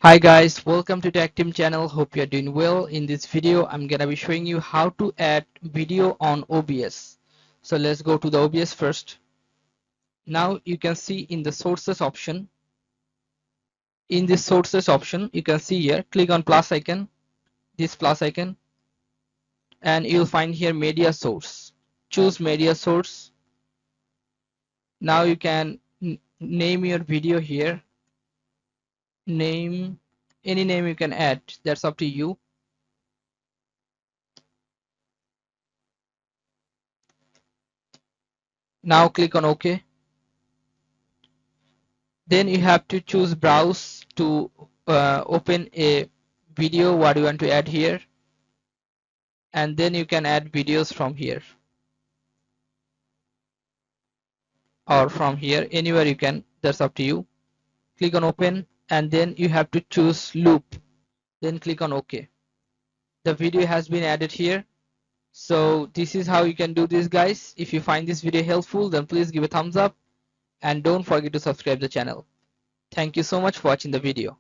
Hi guys, welcome to Tactim channel. Hope you're doing well. In this video, I'm gonna be showing you how to add video on OBS. So let's go to the OBS first. Now you can see in the sources option. In this sources option, you can see here, click on plus icon, this plus icon, and you'll find here media source. Choose media source. Now you can name your video here. Name, any name you can add, that's up to you. Now click on OK. Then you have to choose browse to open a video what you want to add here, and then you can add videos from here or from here, anywhere you can, that's up to you. Click on open and then you have to choose loop, then click on OK. The video has been added here. So this is how you can do this, guys. If you find this video helpful, then please give a thumbs up and don't forget to subscribe the channel. Thank you so much for watching the video.